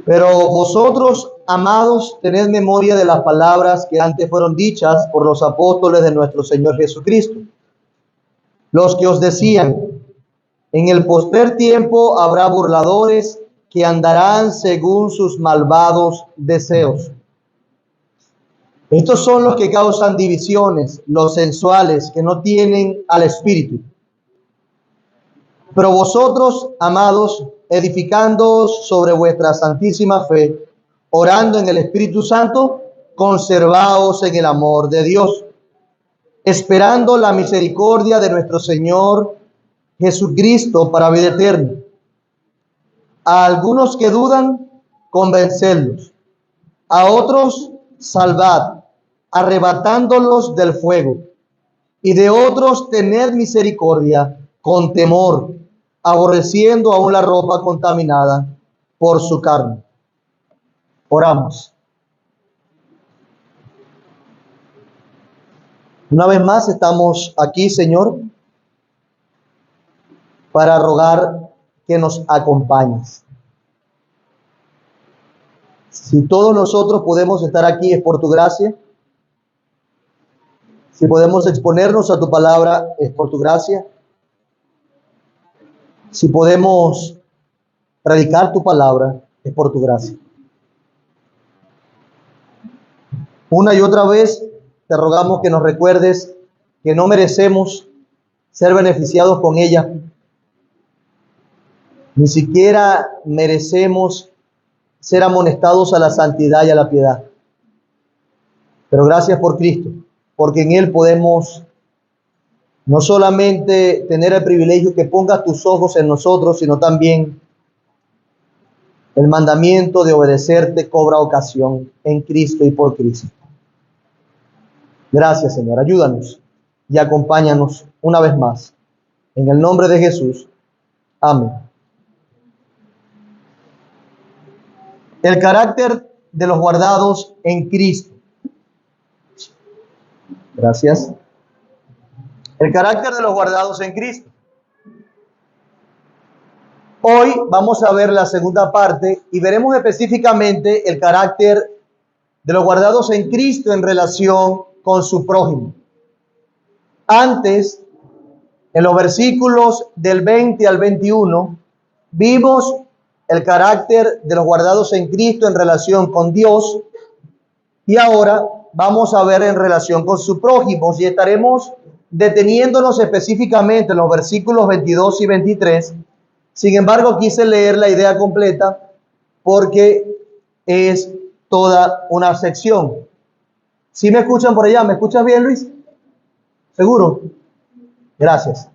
Pero vosotros, amados, tened memoria de las palabras que antes fueron dichas por los apóstoles de nuestro Señor Jesucristo, los que os decían: en el postrer tiempo habrá burladores que andarán según sus malvados deseos. Estos son los que causan divisiones, los sensuales, que no tienen al Espíritu. Pero vosotros, amados, edificándoos sobre vuestra santísima fe, orando en el Espíritu Santo, conservaos en el amor de Dios, esperando la misericordia de nuestro Señor Jesucristo para vida eterna. A algunos que dudan, convencedlos; a otros, salvad, arrebatándolos del fuego; y de otros, tened misericordia con temor, aborreciendo aún la ropa contaminada por su carne. Oramos. Una vez más estamos aquí, Señor, para rogar que nos acompañes. Si todos nosotros podemos estar aquí es por tu gracia. Si podemos exponernos a tu palabra es por tu gracia. Si podemos predicar tu palabra es por tu gracia. Una y otra vez te rogamos que nos recuerdes que no merecemos ser beneficiados con ella. Ni siquiera merecemos ser amonestados a la santidad y a la piedad. Pero gracias por Cristo, porque en Él podemos no solamente tener el privilegio que pongas tus ojos en nosotros, sino también el mandamiento de obedecerte cobra ocasión en Cristo y por Cristo. Gracias, Señor. Ayúdanos y acompáñanos una vez más. En el nombre de Jesús. Amén. El carácter de los guardados en Cristo. Gracias. El carácter de los guardados en Cristo. Hoy vamos a ver la segunda parte y veremos específicamente el carácter de los guardados en Cristo en relación con su prójimo. Antes, en los versículos del 20 al 21, vimos el carácter de los guardados en Cristo en relación con Dios, y ahora vamos a ver en relación con su prójimo, y estaremos deteniéndonos específicamente en los versículos 22 y 23. Sin embargo, quise leer la idea completa porque es toda una sección. ¿Sí me escuchan por allá? ¿Me escuchas bien, Luis? ¿Seguro? Gracias.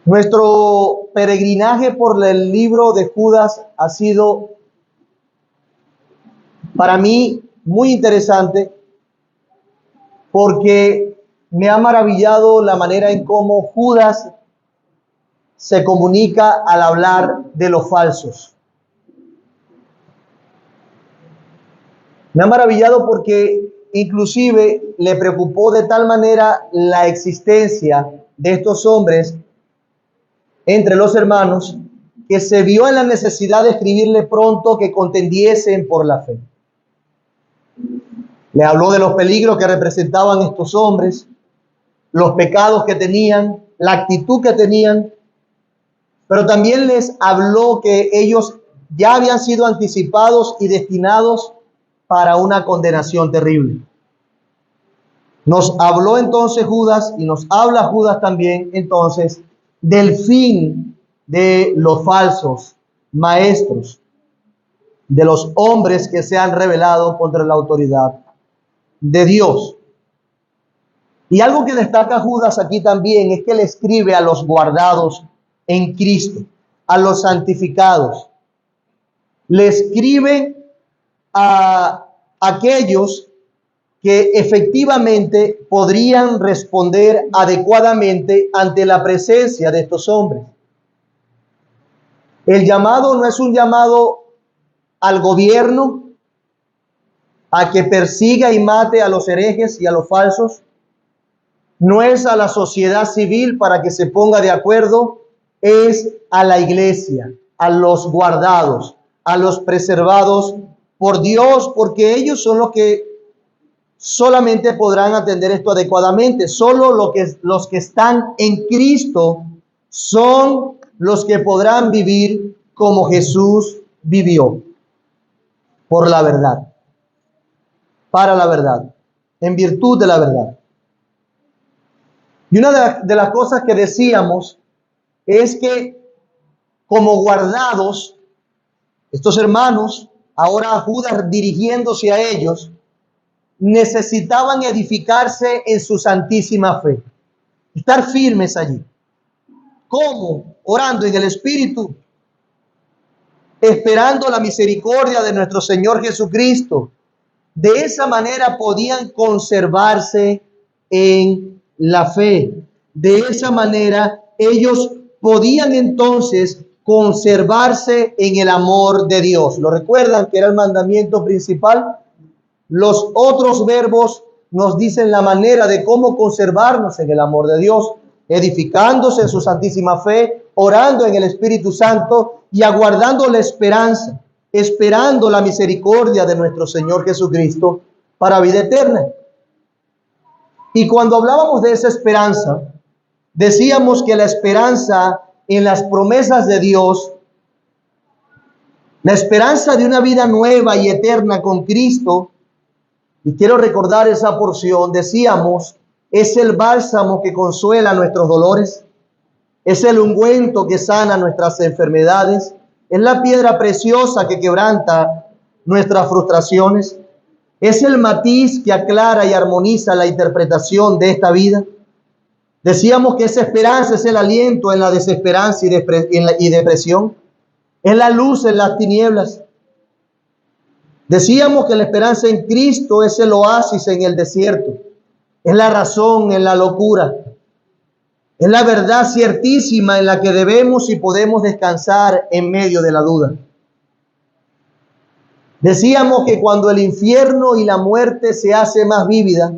Nuestro peregrinaje por el libro de Judas ha sido para mí muy interesante porque me ha maravillado la manera en cómo Judas se comunica al hablar de los falsos. Me ha maravillado porque inclusive le preocupó de tal manera la existencia de estos hombres entre los hermanos que se vio en la necesidad de escribirle pronto que contendiesen por la fe. Le habló de los peligros que representaban estos hombres, los pecados que tenían, la actitud que tenían, pero también les habló que ellos ya habían sido anticipados y destinados para una condenación terrible. Nos habló entonces Judas, y nos habla Judas también entonces del fin de los falsos maestros, de los hombres que se han rebelado contra la autoridad de Dios. Y algo que destaca Judas aquí también es que le escribe a los guardados en Cristo, a los santificados. Le escribe a aquellos que efectivamente podrían responder adecuadamente ante la presencia de estos hombres. El llamado no es un llamado al gobierno a que persiga y mate a los herejes y a los falsos. No es a la sociedad civil para que se ponga de acuerdo, es a la iglesia, a los guardados, a los preservados por Dios, porque ellos son los que solamente podrán atender esto adecuadamente. Solo los que están en Cristo son los que podrán vivir como Jesús vivió, por la verdad, para la verdad, en virtud de la verdad. Y una de las cosas que decíamos es que como guardados, estos hermanos, ahora Judas dirigiéndose a ellos, necesitaban edificarse en su santísima fe, estar firmes allí. ¿Cómo? Orando en el Espíritu, esperando la misericordia de nuestro Señor Jesucristo. De esa manera podían conservarse en la fe. De esa manera ellos podían entonces conservarse en el amor de Dios. ¿Lo recuerdan que era el mandamiento principal? Los otros verbos nos dicen la manera de cómo conservarnos en el amor de Dios, edificándose en su santísima fe, orando en el Espíritu Santo y aguardando la esperanza, esperando la misericordia de nuestro Señor Jesucristo para vida eterna. Y cuando hablábamos de esa esperanza, decíamos que la esperanza en las promesas de Dios, la esperanza de una vida nueva y eterna con Cristo, y quiero recordar esa porción, decíamos, es el bálsamo que consuela nuestros dolores, es el ungüento que sana nuestras enfermedades, es la piedra preciosa que quebranta nuestras frustraciones, es el matiz que aclara y armoniza la interpretación de esta vida. Decíamos que esa esperanza es el aliento en la desesperanza y depresión, es la luz en las tinieblas. Decíamos que la esperanza en Cristo es el oasis en el desierto, es la razón en la locura, es la verdad ciertísima en la que debemos y podemos descansar en medio de la duda. Decíamos que cuando el infierno y la muerte se hace más vívida,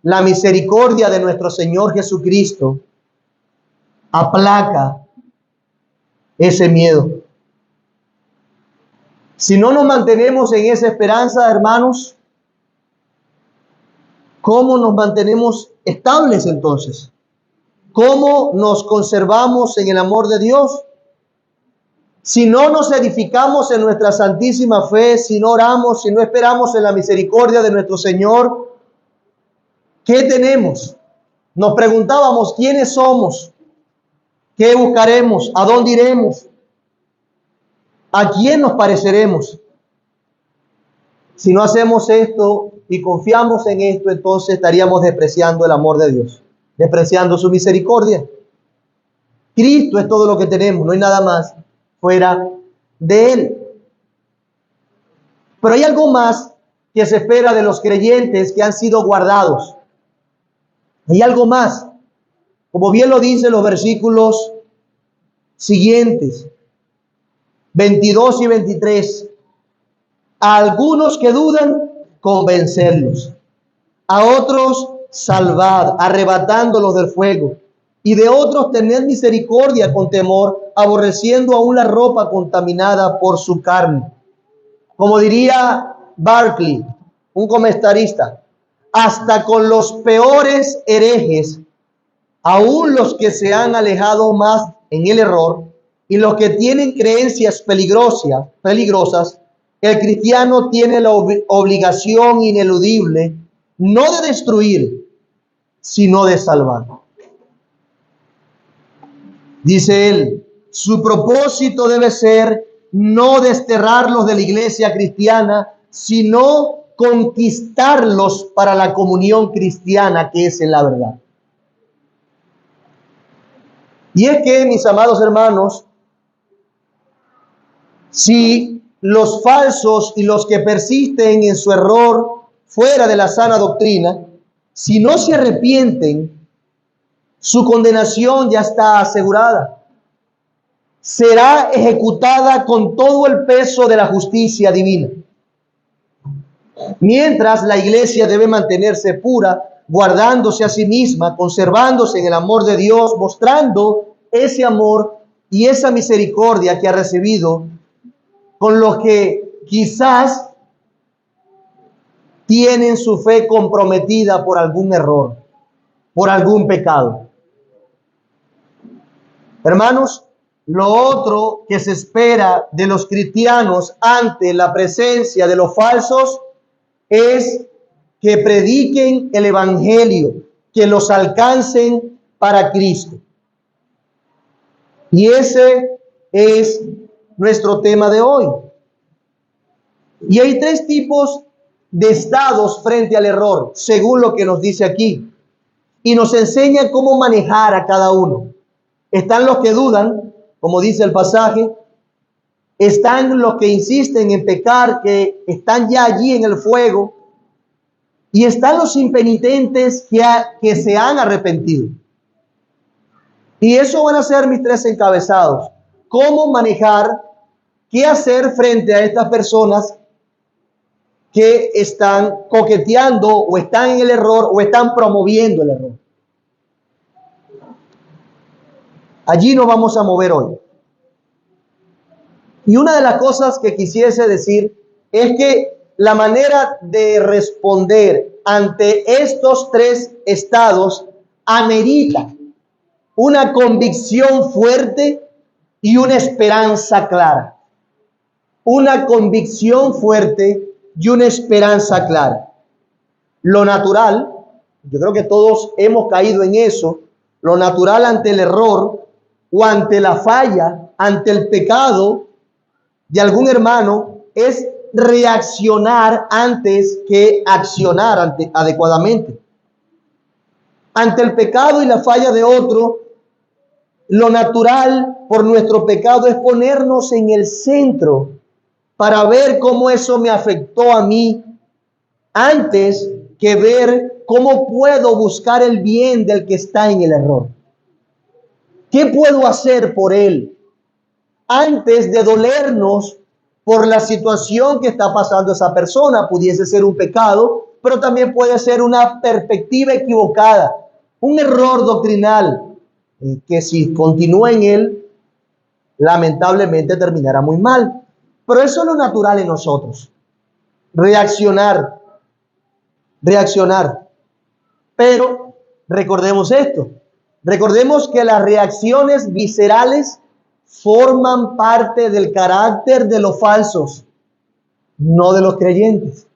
la misericordia de nuestro Señor Jesucristo aplaca ese miedo. Si no nos mantenemos en esa esperanza, hermanos, ¿cómo nos mantenemos estables entonces? ¿Cómo nos conservamos en el amor de Dios? Si no nos edificamos en nuestra santísima fe, si no oramos, si no esperamos en la misericordia de nuestro Señor, ¿qué tenemos? Nos preguntábamos quiénes somos, qué buscaremos, a dónde iremos, a quién nos pareceremos. Si no hacemos esto y confiamos en esto, entonces estaríamos despreciando el amor de Dios, despreciando su misericordia. Cristo es todo lo que tenemos, no hay nada más fuera de Él. Pero hay algo más que se espera de los creyentes que han sido guardados. Hay algo más, como bien lo dicen los versículos siguientes, 22 y 23. A algunos que dudan, convencerlos. A otros, salvad, arrebatándolos del fuego. Y de otros, tened misericordia con temor, aborreciendo aún la ropa contaminada por su carne. Como diría Barclay, un comentarista, hasta con los peores herejes, aún los que se han alejado más en el error y los que tienen creencias peligrosas, el cristiano tiene la obligación ineludible no de destruir, sino de salvar. Dice él, su propósito debe ser no desterrarlos de la iglesia cristiana, sino conquistarlos para la comunión cristiana que es en la verdad. Y es que, mis amados hermanos, si los falsos y los que persisten en su error fuera de la sana doctrina, si no se arrepienten, su condenación ya está asegurada. Será ejecutada con todo el peso de la justicia divina. Mientras la iglesia debe mantenerse pura, guardándose a sí misma, conservándose en el amor de Dios, mostrando ese amor y esa misericordia que ha recibido con los que quizás tienen su fe comprometida por algún error, por algún pecado. Hermanos, lo otro que se espera de los cristianos ante la presencia de los falsos es que prediquen el evangelio, que los alcancen para Cristo. Y ese es nuestro tema de hoy. Y hay tres tipos de estados frente al error, según lo que nos dice aquí. Y nos enseña cómo manejar a cada uno. Están los que dudan, como dice el pasaje. Están los que insisten en pecar, que están ya allí en el fuego. Y están los impenitentes que se han arrepentido. Y eso van a ser mis tres encabezados. ¿Cómo manejar? ¿Qué hacer frente a estas personas que están coqueteando o están en el error o están promoviendo el error? Allí nos vamos a mover hoy. Y una de las cosas que quisiese decir es que la manera de responder ante estos tres estados amerita una convicción fuerte y una esperanza clara. Una convicción fuerte y una esperanza clara. Lo natural, yo creo que todos hemos caído en eso, lo natural ante el error o ante la falla, ante el pecado de algún hermano, es reaccionar antes que accionar adecuadamente. Ante el pecado y la falla de otro, lo natural por nuestro pecado es ponernos en el centro para ver cómo eso me afectó a mí antes que ver cómo puedo buscar el bien del que está en el error. ¿Qué puedo hacer por él? Antes de dolernos por la situación que está pasando esa persona. Pudiese ser un pecado, pero también puede ser una perspectiva equivocada, un error doctrinal, que si continúa en él, lamentablemente terminará muy mal. Pero eso es lo natural en nosotros. Reaccionar. Pero recordemos esto. Recordemos que las reacciones viscerales forman parte del carácter de los falsos, no de los creyentes.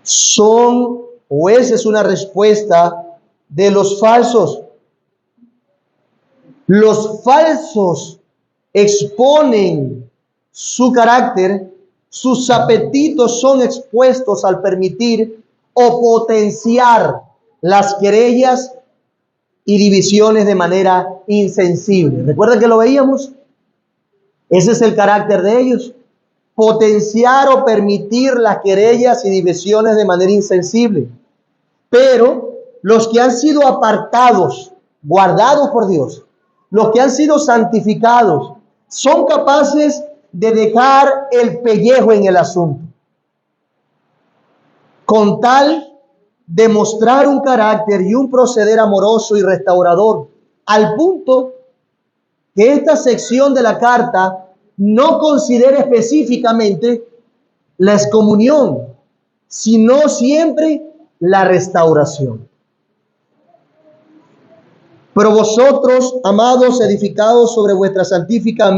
Esa es una respuesta de los falsos. Los falsos exponen su carácter, sus apetitos son expuestos al permitir o potenciar las querellas y divisiones de manera insensible. ¿Recuerdan que lo veíamos? Ese es el carácter de ellos. Potenciar o permitir las querellas y divisiones de manera insensible. Pero los que han sido apartados, guardados por Dios, los que han sido santificados, son capaces de dejar el pellejo en el asunto, con tal de mostrar un carácter y un proceder amoroso y restaurador, al punto que esta sección de la carta no considera específicamente la excomunión, sino siempre la restauración. Pero vosotros, amados, edificados sobre vuestra santífica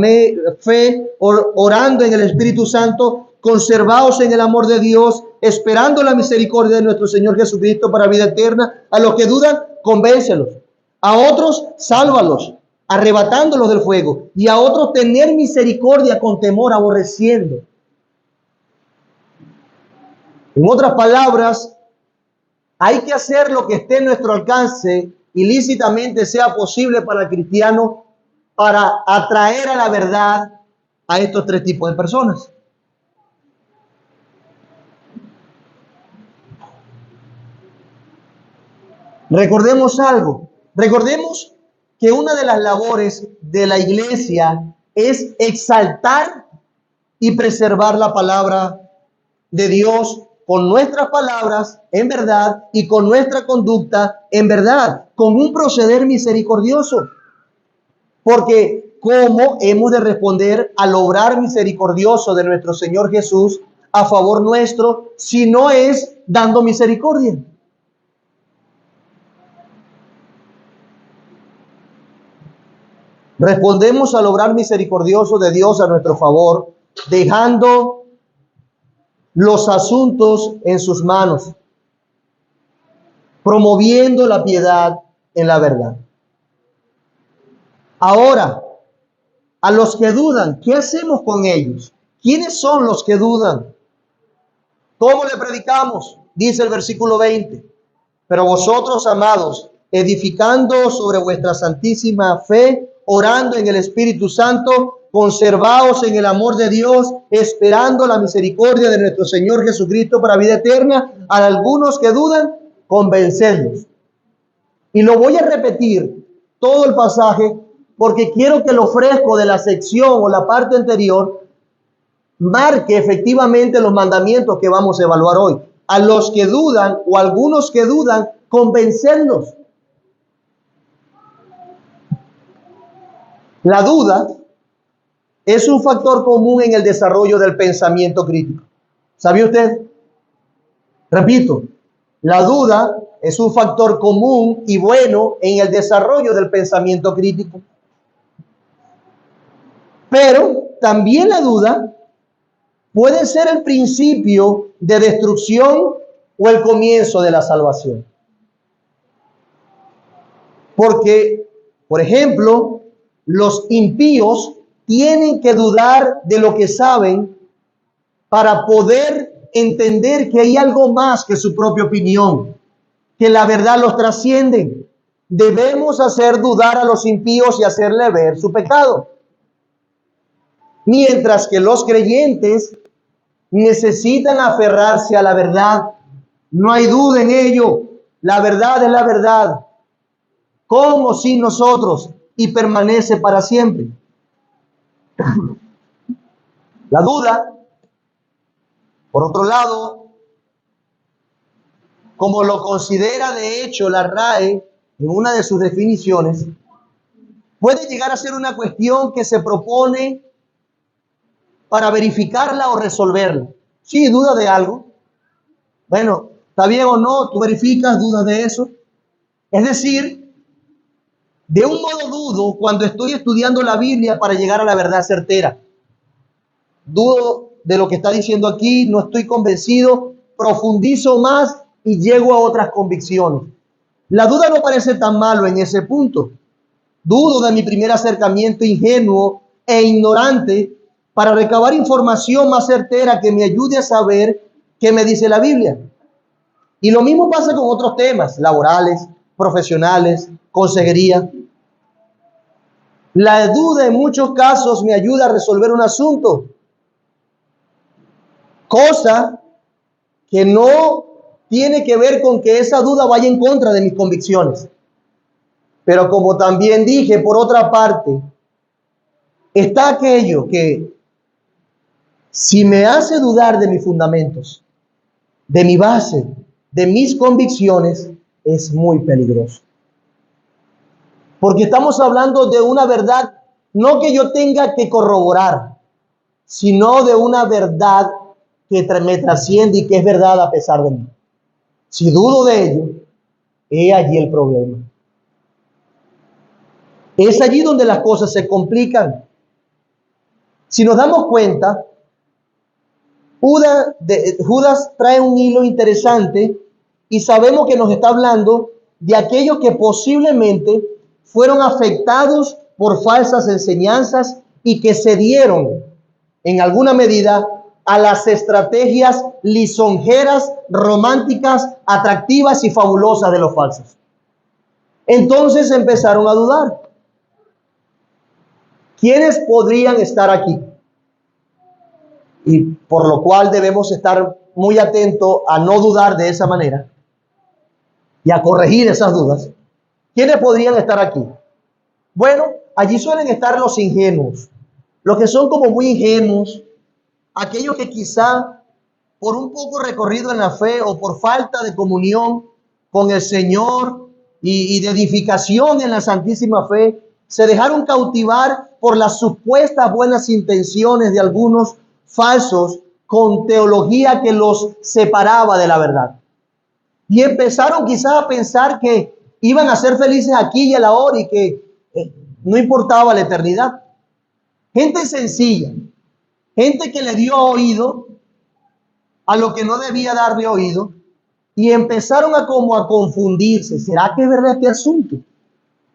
fe, orando en el Espíritu Santo, conservaos en el amor de Dios, esperando la misericordia de nuestro Señor Jesucristo para vida eterna. A los que dudan, convéncelos. A otros, sálvalos, arrebatándolos del fuego. Y a otros, tener misericordia con temor, aborreciendo. En otras palabras, hay que hacer lo que esté en nuestro alcance, ilícitamente sea posible para el cristiano, para atraer a la verdad a estos tres tipos de personas. Recordemos algo. Recordemos que una de las labores de la iglesia es exaltar y preservar la palabra de Dios con nuestras palabras en verdad y con nuestra conducta en verdad, con un proceder misericordioso. Porque ¿cómo hemos de responder al obrar misericordioso de nuestro Señor Jesús a favor nuestro si no es dando misericordia? Respondemos al obrar misericordioso de Dios a nuestro favor, dejando los asuntos en sus manos, promoviendo la piedad en la verdad. Ahora, a los que dudan, ¿qué hacemos con ellos? ¿Quiénes son los que dudan? ¿Cómo le predicamos? Dice el versículo 20. Pero vosotros, amados, edificando sobre vuestra santísima fe, orando en el Espíritu Santo, conservaos en el amor de Dios, esperando la misericordia de nuestro Señor Jesucristo para vida eterna. A algunos que dudan, convencedlos. Y lo voy a repetir todo el pasaje porque quiero que lo fresco de la sección o la parte anterior marque efectivamente los mandamientos que vamos a evaluar hoy. A los que dudan o algunos que dudan, convencerlos. La duda es un factor común en el desarrollo del pensamiento crítico. ¿Sabía usted? Repito, la duda es un factor común y bueno en el desarrollo del pensamiento crítico. Pero también la duda puede ser el principio de destrucción o el comienzo de la salvación. Porque, por ejemplo, los impíos tienen que dudar de lo que saben para poder entender que hay algo más que su propia opinión, que la verdad los trasciende. Debemos hacer dudar a los impíos y hacerle ver su pecado. Mientras que los creyentes necesitan aferrarse a la verdad. No hay duda en ello. La verdad es la verdad. Como sin nosotros y permanece para siempre. La duda, por otro lado, como lo considera de hecho la RAE en una de sus definiciones, puede llegar a ser una cuestión que se propone para verificarla o resolverla. Sí, duda de algo. Bueno, ¿está bien o no? Tú verificas, dudas de eso. Es decir, de un modo dudo cuando estoy estudiando la Biblia para llegar a la verdad certera. Dudo de lo que está diciendo aquí, no estoy convencido, profundizo más y llego a otras convicciones. La duda no parece tan malo en ese punto. Dudo de mi primer acercamiento ingenuo e ignorante para recabar información más certera que me ayude a saber qué me dice la Biblia. Y lo mismo pasa con otros temas laborales, profesionales, consejería. La duda en muchos casos me ayuda a resolver un asunto, cosa que no tiene que ver con que esa duda vaya en contra de mis convicciones. Pero como también dije, por otra parte, está aquello que si me hace dudar de mis fundamentos, de mi base, de mis convicciones, es muy peligroso. Porque estamos hablando de una verdad, no que yo tenga que corroborar, sino de una verdad que me trasciende y que es verdad a pesar de mí. Si dudo de ello, he allí el problema. Es allí donde las cosas se complican. Si nos damos cuenta, Judas trae un hilo interesante y sabemos que nos está hablando de aquellos que posiblemente fueron afectados por falsas enseñanzas y que cedieron en alguna medida a las estrategias lisonjeras, románticas, atractivas y fabulosas de los falsos. Entonces empezaron a dudar. ¿Quiénes podrían estar aquí? Y por lo cual debemos estar muy atentos a no dudar de esa manera y a corregir esas dudas. ¿Quiénes podrían estar aquí? Bueno, allí suelen estar los ingenuos, los que son como muy ingenuos, aquellos que quizá por un poco recorrido en la fe o por falta de comunión con el Señor y de edificación en la santísima fe, se dejaron cautivar por las supuestas buenas intenciones de algunos falsos con teología que los separaba de la verdad. Y empezaron quizás a pensar que iban a ser felices aquí y a la hora y que no importaba la eternidad. Gente sencilla, gente que le dio oído a lo que no debía darle oído y empezaron a como a confundirse. ¿Será que es verdad este asunto?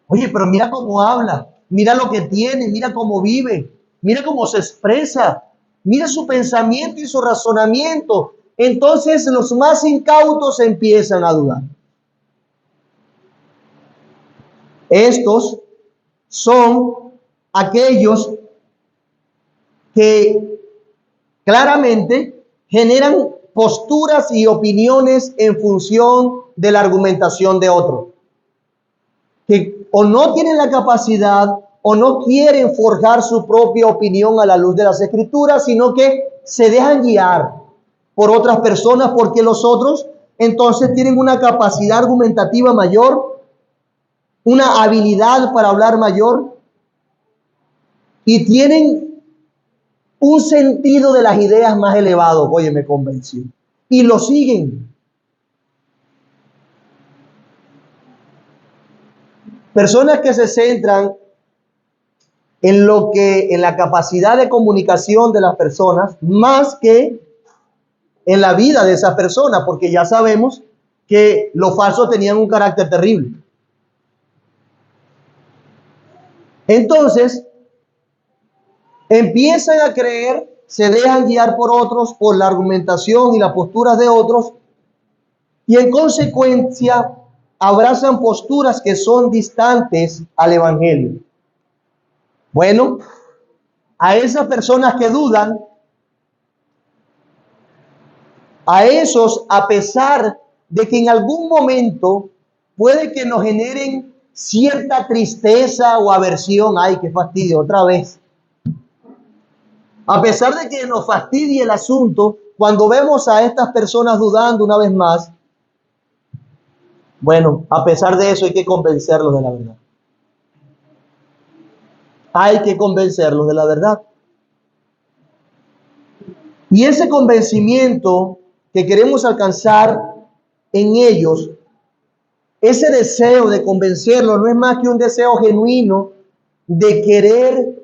Oye, pero mira cómo habla, mira lo que tiene, mira cómo vive, mira cómo se expresa, mira su pensamiento y su razonamiento. Entonces los más incautos empiezan a dudar. Estos son aquellos que claramente generan posturas y opiniones en función de la argumentación de otro, que o no tienen la capacidad o no quieren forjar su propia opinión a la luz de las Escrituras, sino que se dejan guiar por otras personas porque los otros entonces tienen una capacidad argumentativa mayor, una habilidad para hablar mayor y tienen un sentido de las ideas más elevado. Oye, me convenció. Y lo siguen. Personas que se centran en la capacidad de comunicación de las personas, más que en la vida de esas personas, porque ya sabemos que los falsos tenían un carácter terrible. Entonces, empiezan a creer, se dejan guiar por otros, por la argumentación y las posturas de otros, y en consecuencia abrazan posturas que son distantes al Evangelio. Bueno, a esas personas que dudan, a esos, a pesar de que en algún momento puede que nos generen cierta tristeza o aversión, ay, qué fastidio, otra vez. A pesar de que nos fastidie el asunto, cuando vemos a estas personas dudando una vez más, bueno, a pesar de eso hay que convencerlos de la verdad. Hay que convencerlos de la verdad. Y ese convencimiento que queremos alcanzar en ellos, ese deseo de convencerlos no es más que un deseo genuino de querer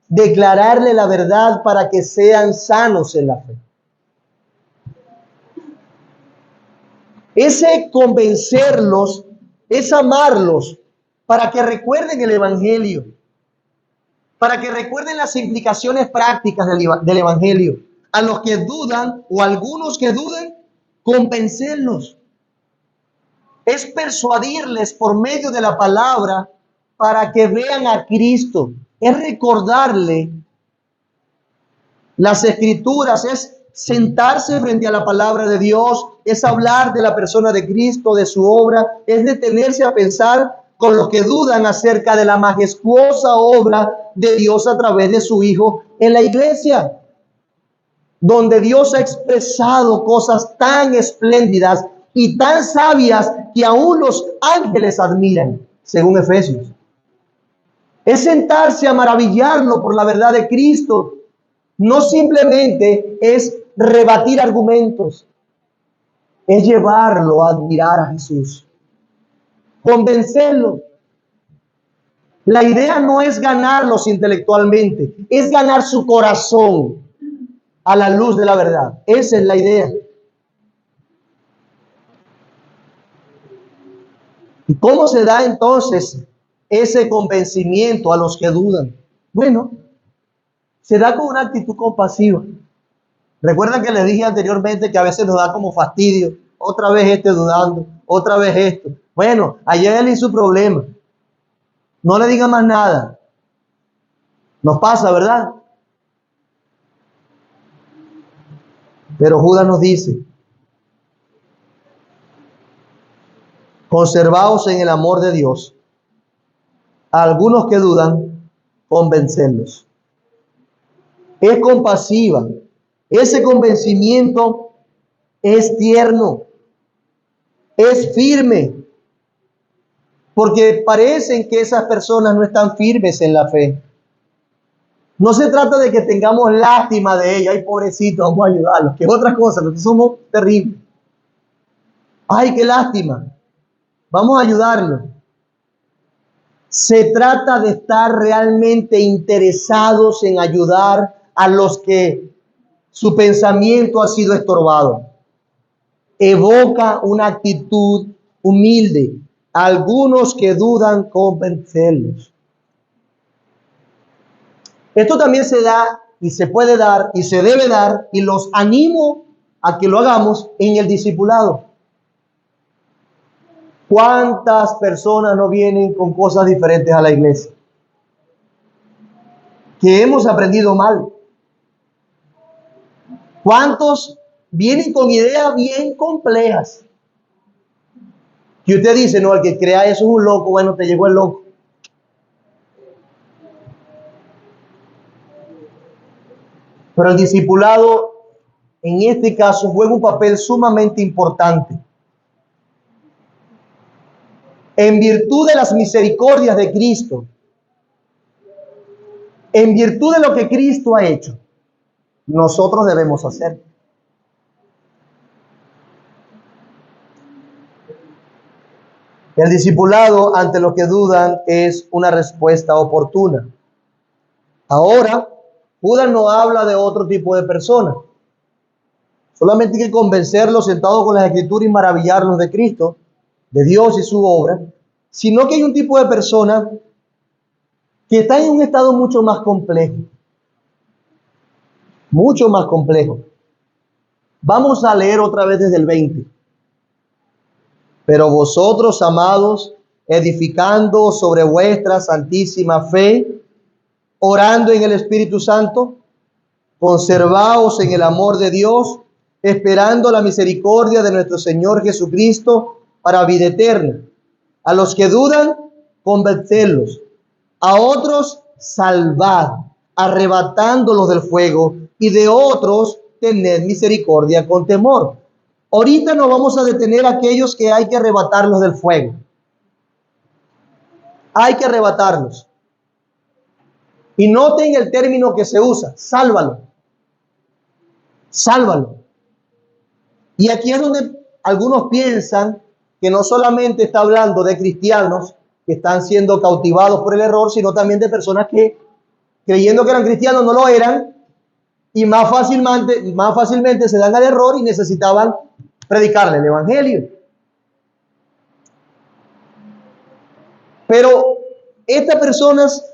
declararle la verdad para que sean sanos en la fe. Ese convencerlos es amarlos para que recuerden el Evangelio, para que recuerden las implicaciones prácticas del Evangelio. A los que dudan o a algunos que duden, convencerlos. Es persuadirles por medio de la palabra para que vean a Cristo. Es recordarle las Escrituras, es sentarse frente a la palabra de Dios, es hablar de la persona de Cristo, de su obra, es detenerse a pensar con los que dudan acerca de la majestuosa obra de Dios a través de su Hijo en la iglesia, donde Dios ha expresado cosas tan espléndidas y tan sabias que aún los ángeles admiran, según Efesios. Es sentarse a maravillarlo por la verdad de Cristo. No simplemente es rebatir argumentos, es llevarlo a admirar a Jesús, convencerlo. La idea no es ganarlos intelectualmente, es ganar su corazón a la luz de la verdad. Esa es la idea. ¿Y cómo se da entonces ese convencimiento a los que dudan? Bueno, se da con una actitud compasiva. Recuerdan que les dije anteriormente que a veces nos da como fastidio. Otra vez este dudando, otra vez esto. Bueno, allá él y su problema. No le diga más nada. Nos pasa, ¿verdad? Pero Judas nos dice: conservaos en el amor de Dios. A algunos que dudan, convencerlos. Es compasiva, Ese convencimiento es tierno, es firme, porque parecen que esas personas no están firmes en la fe. No se trata de que tengamos lástima de ella, ay pobrecito, vamos a ayudarlos, que es otra cosa, nosotros somos terribles. Ay, qué lástima, vamos a ayudarlos. Se trata de estar realmente interesados en ayudar a los que su pensamiento ha sido estorbado. Evoca una actitud humilde. Algunos que dudan, convencerlos. Esto también se da y se puede dar y se debe dar, y los animo a que lo hagamos en el discipulado. ¿Cuántas personas no vienen con cosas diferentes a la iglesia? Que hemos aprendido mal. ¿Cuántos vienen con ideas bien complejas? Y usted dice, no, el que crea eso es un loco. Bueno, te llegó el loco. Pero el discipulado, en este caso, juega un papel sumamente importante. En virtud de las misericordias de Cristo, en virtud de lo que Cristo ha hecho, nosotros debemos hacer. El discipulado ante los que dudan es una respuesta oportuna. Ahora, Judas no habla de otro tipo de personas. Solamente hay que convencerlos sentados con las escrituras y maravillarlos de Cristo, de Dios y su obra, sino que hay un tipo de persona que está en un estado mucho más complejo. Mucho más complejo. Vamos a leer otra vez desde el 20. Pero vosotros, amados, edificando sobre vuestra santísima fe, orando en el Espíritu Santo, conservaos en el amor de Dios, esperando la misericordia de nuestro Señor Jesucristo para vida eterna. A los que dudan, convertedlos. A otros, salvad, arrebatándolos del fuego, y de otros, tened misericordia con temor. Ahorita nos vamos a detener a aquellos que hay que arrebatarlos del fuego. Hay que arrebatarlos. Y noten el término que se usa, sálvalo. Sálvalo. Y aquí es donde algunos piensan que no solamente está hablando de cristianos que están siendo cautivados por el error, sino también de personas que, creyendo que eran cristianos, no lo eran, y más fácilmente se dan al error y necesitaban predicarle el evangelio. Pero estas personas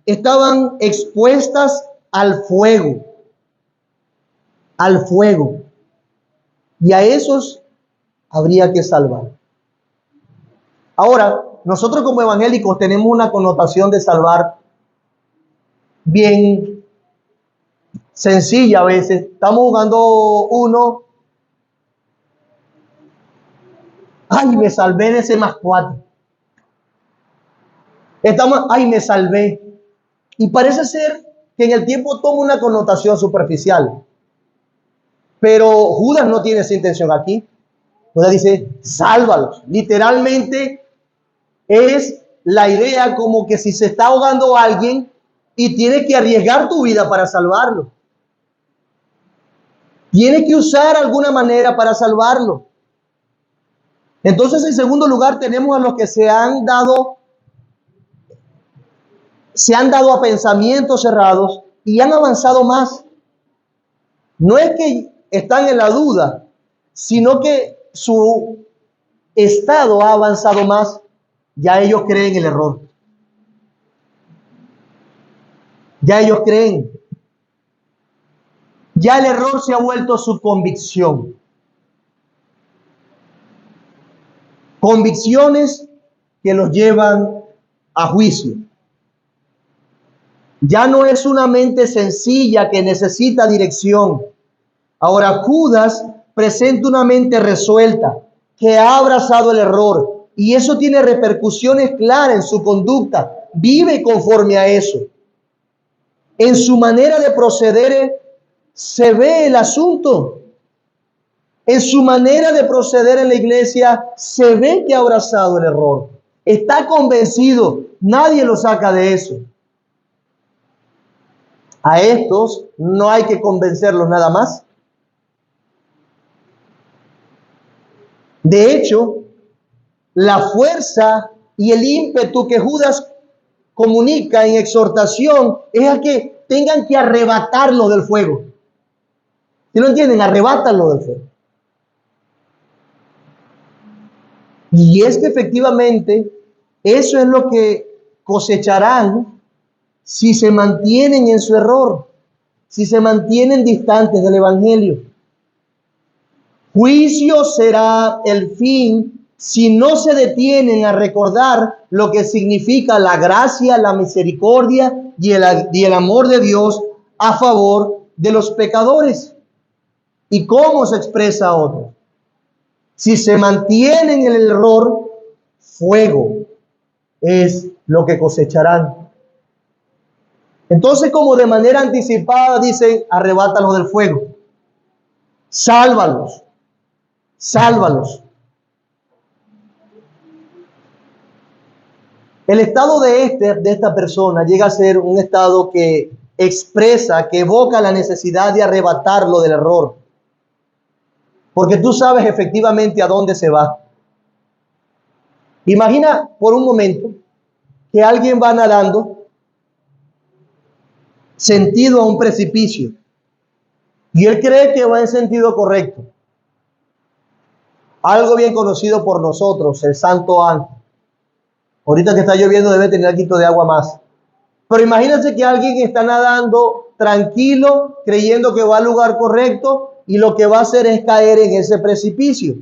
estaban expuestas al fuego. Al fuego. Y a esos habría que salvar. Ahora, nosotros como evangélicos tenemos una connotación de salvar bien sencilla a veces. Estamos jugando uno. Ay, me salvé de ese +4. Estamos, ay, me salvé. Y parece ser que en el tiempo toma una connotación superficial. Pero Judas no tiene esa intención aquí. Judas dice, sálvalos. Literalmente es la idea como que si se está ahogando alguien y tienes que arriesgar tu vida para salvarlo. Tienes que usar alguna manera para salvarlo. Entonces, en segundo lugar, tenemos a los que se han dado a pensamientos cerrados y han avanzado más. No es que están en la duda, sino que su estado ha avanzado más. Ya ellos creen el error. Ya ellos creen. Ya el error se ha vuelto su convicción. Convicciones que los llevan a juicio. Ya no es una mente sencilla que necesita dirección. Ahora Judas presenta una mente resuelta que ha abrazado el error y eso tiene repercusiones claras en su conducta. Vive conforme a eso. En su manera de proceder Se ve el asunto. En su manera de proceder en la iglesia, se ve que ha abrazado el error. Está convencido. Nadie lo saca de eso. A estos no hay que convencerlos nada más. De hecho, la fuerza y el ímpetu que Judas comunica en exhortación es a que tengan que arrebatarlo del fuego. ¿Sí lo entienden? Arrebátanlo del fuego. Y es que efectivamente eso es lo que cosecharán si se mantienen en su error, si se mantienen distantes del Evangelio. Juicio será el fin si no se detienen a recordar lo que significa la gracia, la misericordia y el amor de Dios a favor de los pecadores. ¿Y cómo se expresa a otros? Si se mantienen en el error, fuego es lo que cosecharán. Entonces, como de manera anticipada dicen, arrebátalos del fuego. Sálvalos. Sálvalos. El estado de esta persona llega a ser un estado que expresa, que evoca la necesidad de arrebatarlo del error. Porque tú sabes efectivamente a dónde se va. Imagina por un momento que alguien va nadando sentido a un precipicio y él cree que va en sentido correcto. Algo bien conocido por nosotros, el Santo Ángel. Ahorita que está lloviendo debe tener algo de agua más. Pero imagínense que alguien está nadando tranquilo, creyendo que va al lugar correcto y lo que va a hacer es caer en ese precipicio.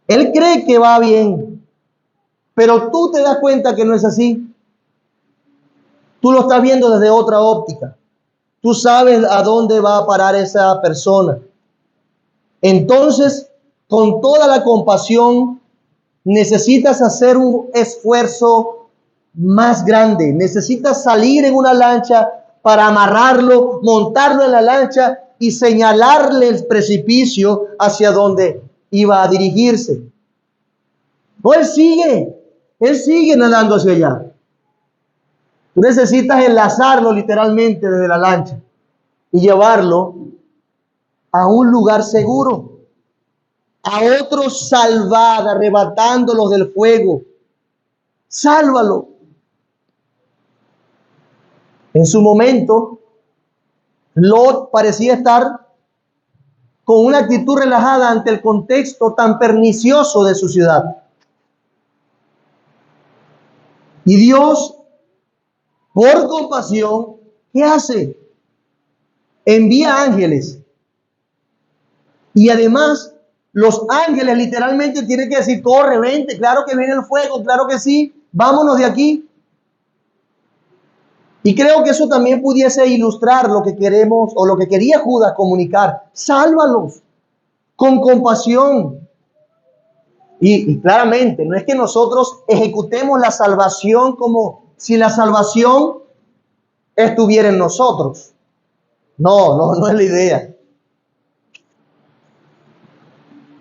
Él cree que va bien, pero tú te das cuenta que no es así. Tú lo estás viendo desde otra óptica. Tú sabes a dónde va a parar esa persona. Entonces, con toda la compasión, necesitas hacer un esfuerzo más grande. Necesitas salir en una lancha para amarrarlo, montarlo en la lancha y señalarle el precipicio hacia donde iba a dirigirse. No, él sigue nadando hacia allá. Tú necesitas enlazarlo literalmente desde la lancha y llevarlo a un lugar seguro, a otros salvar, arrebatándolos del fuego. Sálvalo. En su momento, Lot parecía estar con una actitud relajada ante el contexto tan pernicioso de su ciudad. Y Dios, por compasión, ¿qué hace? Envía ángeles. Y además, los ángeles literalmente tienen que decir, corre, vente, claro que viene el fuego, claro que sí, vámonos de aquí. Y creo que eso también pudiese ilustrar lo que queremos o lo que quería Judas comunicar. Sálvalos con compasión. Y claramente, no es que nosotros ejecutemos la salvación como si la salvación estuviera en nosotros. No es la idea.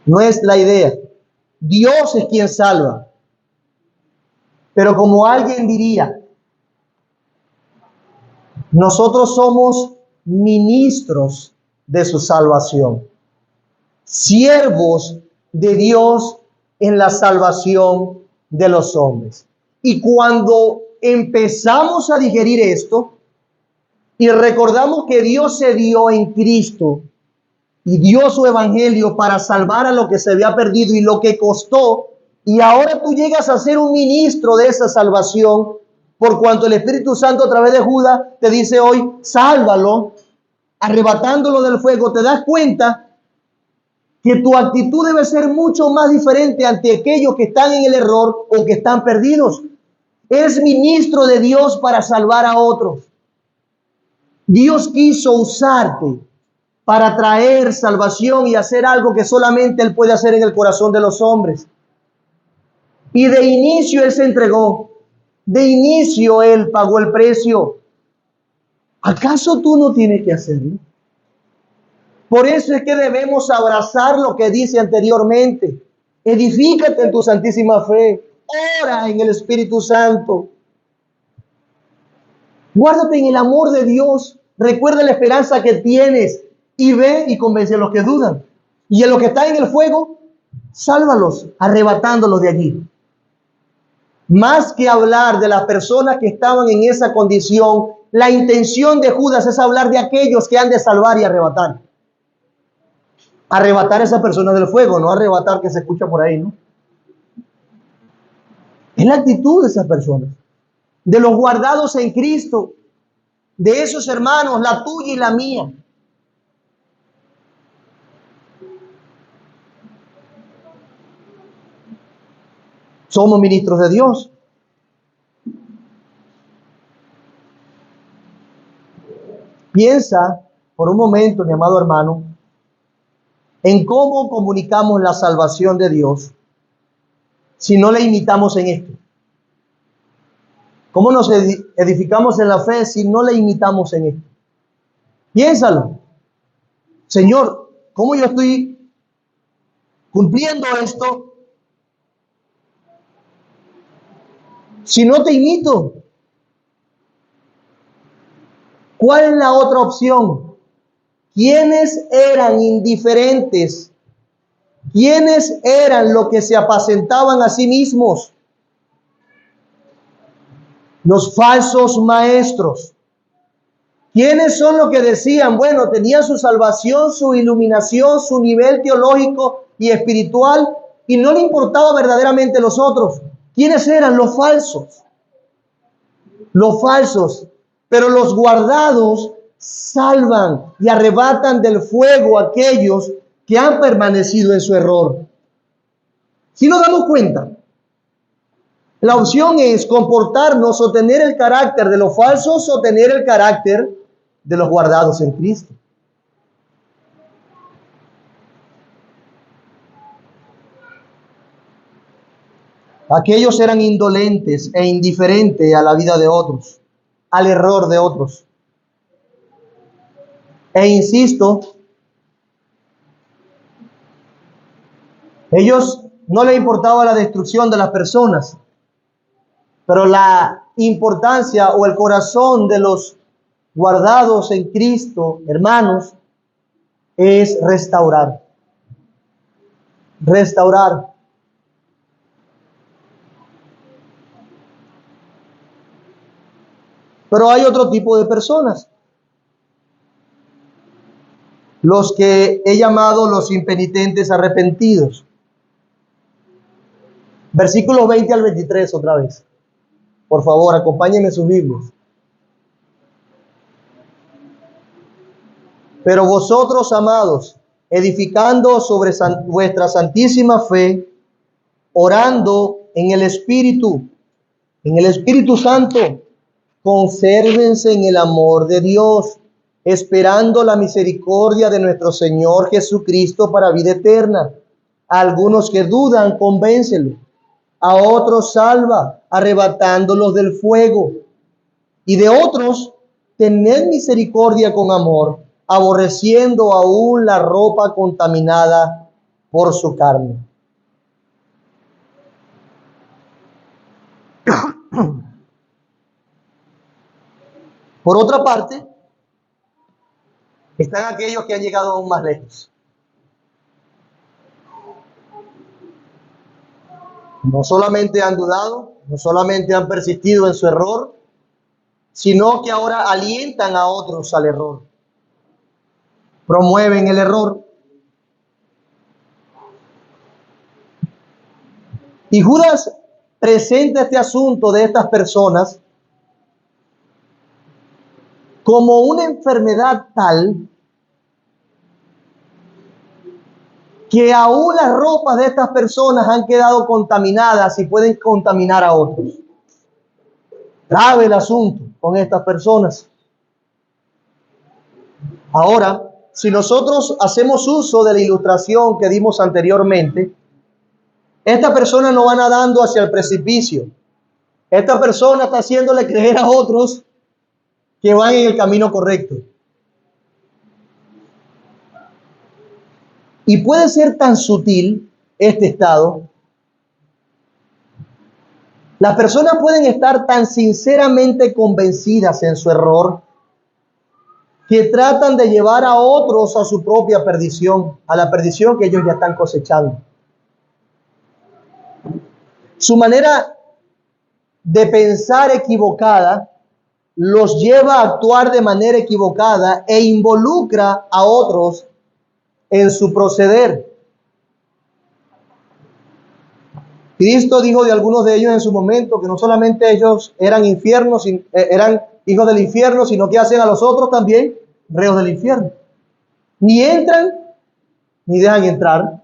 No es la idea. Dios es quien salva. Pero como alguien diría, nosotros somos ministros de su salvación, siervos de Dios en la salvación de los hombres. Y cuando empezamos a digerir esto y recordamos que Dios se dio en Cristo y dio su evangelio para salvar a lo que se había perdido y lo que costó, y ahora tú llegas a ser un ministro de esa salvación, por cuanto el Espíritu Santo a través de Judas te dice hoy, sálvalo, arrebatándolo del fuego, te das cuenta que tu actitud debe ser mucho más diferente ante aquellos que están en el error o que están perdidos. Eres ministro de Dios para salvar a otros. Dios quiso usarte para traer salvación y hacer algo que solamente Él puede hacer en el corazón de los hombres. Y de inicio Él se entregó. De inicio Él pagó el precio. ¿Acaso tú no tienes que hacerlo? Por eso es que debemos abrazar lo que dice anteriormente. Edifícate en tu santísima fe. Ora en el Espíritu Santo. Guárdate en el amor de Dios. Recuerda la esperanza que tienes y ve y convence a los que dudan. Y a los que están en el fuego, sálvalos, arrebatándolos de allí. Más que hablar de las personas que estaban en esa condición, la intención de Judas es hablar de aquellos que han de salvar y arrebatar. Arrebatar a esa persona del fuego, no arrebatar que se escucha por ahí, ¿no? Es la actitud de esas personas, de los guardados en Cristo, de esos hermanos, la tuya y la mía. Somos ministros de Dios. Piensa por un momento, mi amado hermano, en cómo comunicamos la salvación de Dios si no le imitamos en esto. ¿Cómo nos edificamos en la fe si no le imitamos en esto? Piénsalo. Señor, ¿cómo yo estoy cumpliendo esto si no te imito? ¿Cuál es la otra opción? ¿Quiénes eran indiferentes? ¿Quiénes eran los que se apacentaban a sí mismos? Los falsos maestros. ¿Quiénes son los que decían, bueno, tenían su salvación, su iluminación, su nivel teológico y espiritual y no le importaba verdaderamente los otros? ¿Quiénes eran? Los falsos. Los falsos. Pero los guardados salvan y arrebatan del fuego a aquellos que han permanecido en su error. Si nos damos cuenta, la opción es comportarnos o tener el carácter de los falsos o tener el carácter de los guardados en Cristo. Aquellos eran indolentes e indiferentes a la vida de otros, al error de otros. E insisto, ellos no les importaba la destrucción de las personas, pero la importancia o el corazón de los guardados en Cristo, hermanos, es restaurar. Restaurar. Pero hay otro tipo de personas, los que he llamado los impenitentes arrepentidos. Versículos 20 al 23 otra vez. Por favor, acompáñenme sus Biblias. Pero vosotros, amados, edificando sobre vuestra santísima fe, orando en el Espíritu Santo, consérvense en el amor de Dios, esperando la misericordia de nuestro Señor Jesucristo para vida eterna. A algunos que dudan, convéncelos. A otros salva, arrebatándolos del fuego. Y de otros, tened misericordia con amor, aborreciendo aún la ropa contaminada por su carne. Por otra parte, están aquellos que han llegado aún más lejos. No solamente han dudado, no solamente han persistido en su error, sino que ahora alientan a otros al error. Promueven el error. Y Judas presenta este asunto de estas personas como una enfermedad tal que aún las ropas de estas personas han quedado contaminadas y pueden contaminar a otros. Grave el asunto con estas personas. Ahora, si nosotros hacemos uso de la ilustración que dimos anteriormente, esta persona no va nadando hacia el precipicio. Esta persona está haciéndole creer a otros que van en el camino correcto. Y puede ser tan sutil este estado. Las personas pueden estar tan sinceramente convencidas en su error que tratan de llevar a otros a su propia perdición, a la perdición que ellos ya están cosechando. Su manera de pensar equivocada los lleva a actuar de manera equivocada e involucra a otros en su proceder. Cristo dijo de algunos de ellos en su momento que no solamente ellos eran infiernos, eran hijos del infierno, sino que hacen a los otros también reos del infierno. Ni entran ni dejan entrar.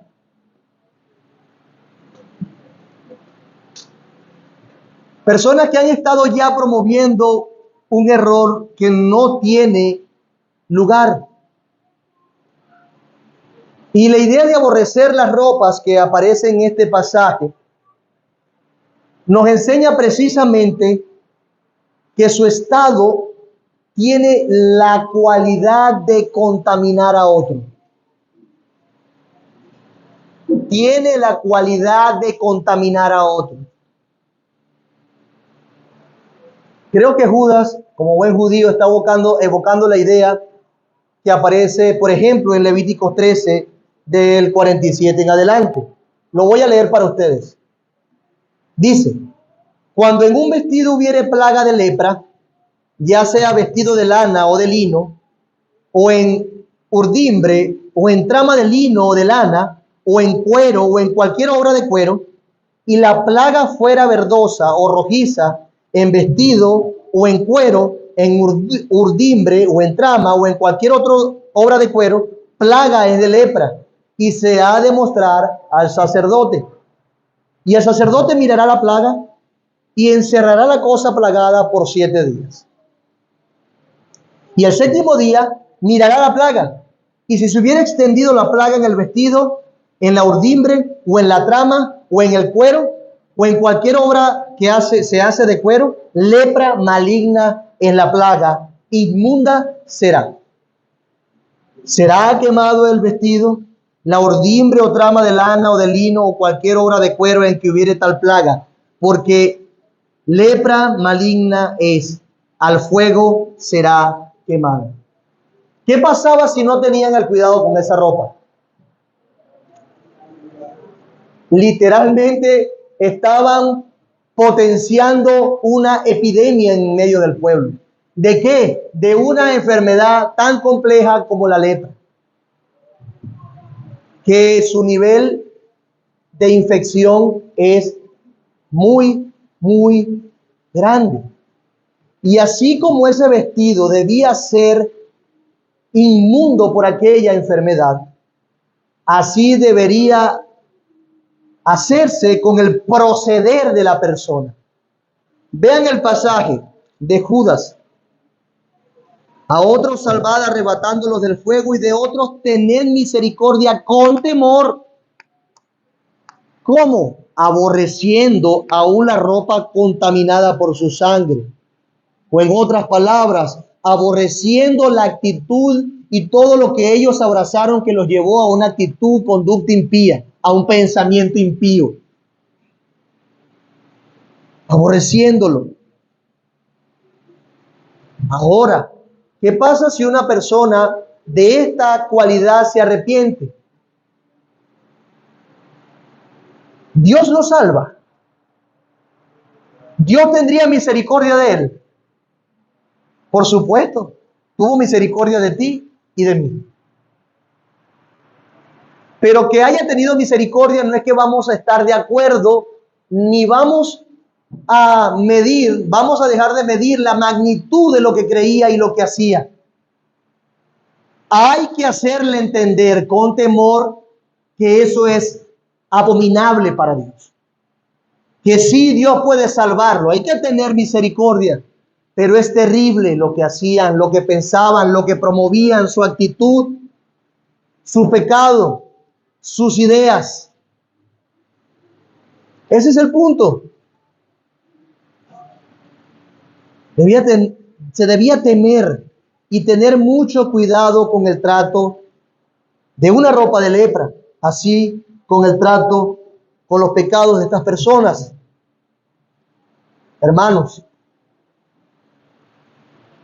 Personas que han estado ya promoviendo un error que no tiene lugar. Y la idea de aborrecer las ropas que aparece en este pasaje nos enseña precisamente que su estado tiene la cualidad de contaminar a otro. Tiene la cualidad de contaminar a otro. Creo que Judas, como buen judío, está evocando la idea que aparece, por ejemplo, en Levítico 13, del 47 en adelante. Lo voy a leer para ustedes. Dice: cuando en un vestido hubiere plaga de lepra, ya sea vestido de lana o de lino, o en urdimbre, o en trama de lino o de lana, o en cuero, o en cualquier obra de cuero, y la plaga fuera verdosa o rojiza, en vestido o en cuero, en urdimbre o en trama o en cualquier otra obra de cuero, plaga es de lepra, y se ha de mostrar al sacerdote. Y el sacerdote mirará la plaga y encerrará la cosa plagada por 7 días. Y el 7º día mirará la plaga, y si se hubiera extendido la plaga en el vestido, en la urdimbre, o en la trama, o en el cuero, o en cualquier obra que se hace de cuero, lepra maligna en la plaga, inmunda será. Será quemado el vestido, la urdimbre o trama de lana o de lino, o cualquier obra de cuero en que hubiere tal plaga, porque lepra maligna es, al fuego será quemado. ¿Qué pasaba si no tenían el cuidado con esa ropa? Literalmente estaban potenciando una epidemia en medio del pueblo. ¿De qué? De una enfermedad tan compleja como la lepra, que su nivel de infección es muy, muy grande. Y así como ese vestido debía ser inmundo por aquella enfermedad, así debería hacerse con el proceder de la persona. Vean el pasaje de Judas: a otros salvad arrebatándolos del fuego, y de otros tened misericordia con temor. ¿Cómo? Aborreciendo aún la ropa contaminada por su sangre. O en otras palabras, aborreciendo la actitud y todo lo que ellos abrazaron que los llevó a una actitud, conducta impía, a un pensamiento impío. Aborreciéndolo. Ahora, ¿qué pasa si una persona de esta cualidad se arrepiente? Dios lo salva. Dios tendría misericordia de él. Por supuesto, tuvo misericordia de ti y de mí. Pero que haya tenido misericordia no es que vamos a estar de acuerdo, ni vamos a dejar de medir la magnitud de lo que creía y lo que hacía. Hay que hacerle entender con temor que eso es abominable para Dios. Que sí, Dios puede salvarlo, hay que tener misericordia, pero es terrible lo que hacían, lo que pensaban, lo que promovían, su actitud, su pecado, sus ideas. Ese es el punto. Se debía temer y tener mucho cuidado con el trato de una ropa de lepra, así con el trato con los pecados de estas personas. Hermanos,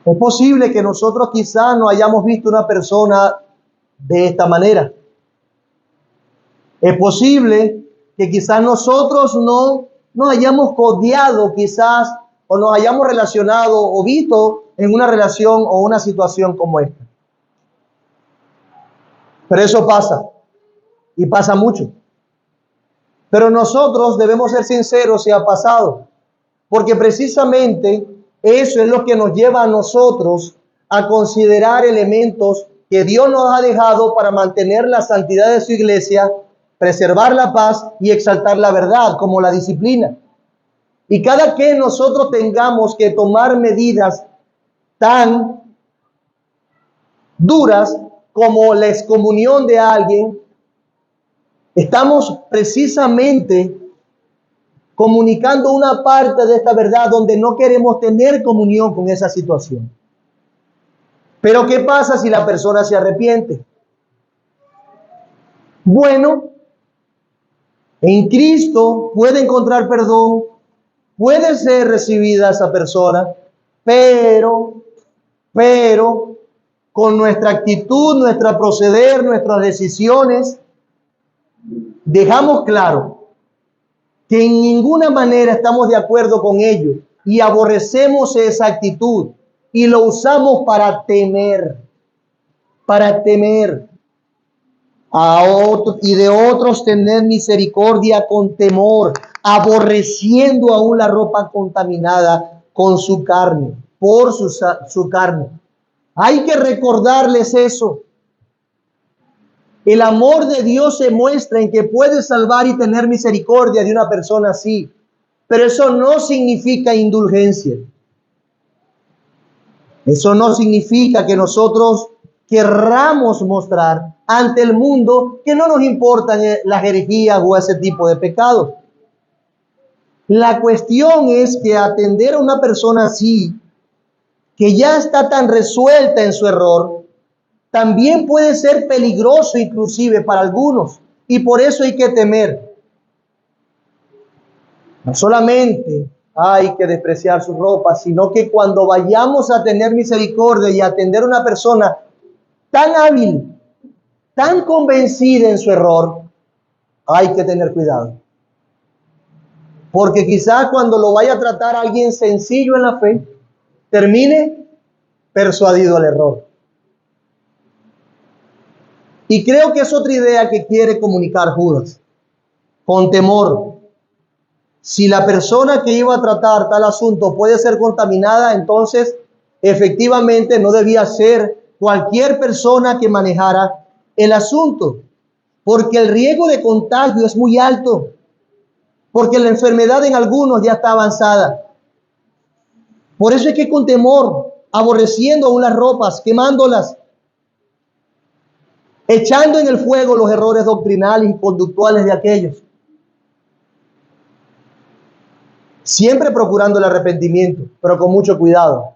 es posible que nosotros quizás no hayamos visto una persona de esta manera. Es posible que quizás nosotros no nos hayamos codeado quizás o nos hayamos relacionado o visto en una relación o una situación como esta. Pero eso pasa y pasa mucho. Pero nosotros debemos ser sinceros si ha pasado, porque precisamente eso es lo que nos lleva a nosotros a considerar elementos que Dios nos ha dejado para mantener la santidad de su iglesia, preservar la paz y exaltar la verdad, como la disciplina. Y cada que nosotros tengamos que tomar medidas tan duras como la excomunión de alguien, estamos precisamente comunicando una parte de esta verdad donde no queremos tener comunión con esa situación. Pero ¿qué pasa si la persona se arrepiente? Bueno, en Cristo puede encontrar perdón, puede ser recibida esa persona, pero con nuestra actitud, nuestra proceder, nuestras decisiones, dejamos claro que en ninguna manera estamos de acuerdo con ello y aborrecemos esa actitud y lo usamos para temer a otros y de otros tener misericordia con temor, aborreciendo aún la ropa contaminada con su carne, por su carne. Hay que recordarles eso. El amor de Dios se muestra en que puede salvar y tener misericordia de una persona así, pero eso no significa indulgencia. Eso no significa que nosotros querramos mostrar ante el mundo que no nos importan las herejías o ese tipo de pecados. La cuestión es que atender a una persona así, que ya está tan resuelta en su error, también puede ser peligroso inclusive para algunos, y por eso hay que temer. No solamente hay que despreciar su ropa, sino que cuando vayamos a tener misericordia y a atender a una persona tan hábil, tan convencida en su error, hay que tener cuidado. Porque quizás cuando lo vaya a tratar a alguien sencillo en la fe, termine persuadido al error. Y creo que es otra idea que quiere comunicar Judas, con temor. Si la persona que iba a tratar tal asunto puede ser contaminada, entonces efectivamente no debía ser cualquier persona que manejara el asunto, porque el riesgo de contagio es muy alto, porque la enfermedad en algunos ya está avanzada. Por eso es que con temor, aborreciendo aún las ropas, quemándolas, echando en el fuego los errores doctrinales y conductuales de aquellos, siempre procurando el arrepentimiento, pero con mucho cuidado.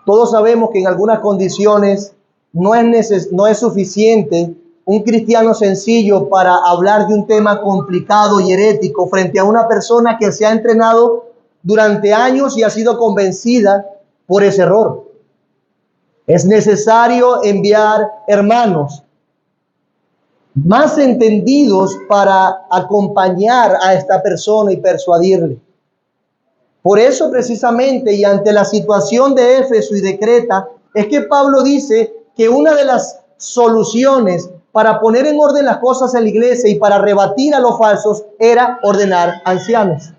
Todos sabemos que en algunas condiciones no es suficiente un cristiano sencillo para hablar de un tema complicado y herético frente a una persona que se ha entrenado durante años y ha sido convencida por ese error. Es necesario enviar hermanos más entendidos para acompañar a esta persona y persuadirle. Por eso precisamente y ante la situación de Éfeso y de Creta, es que Pablo dice que una de las soluciones para poner en orden las cosas en la iglesia y para rebatir a los falsos era ordenar ancianos.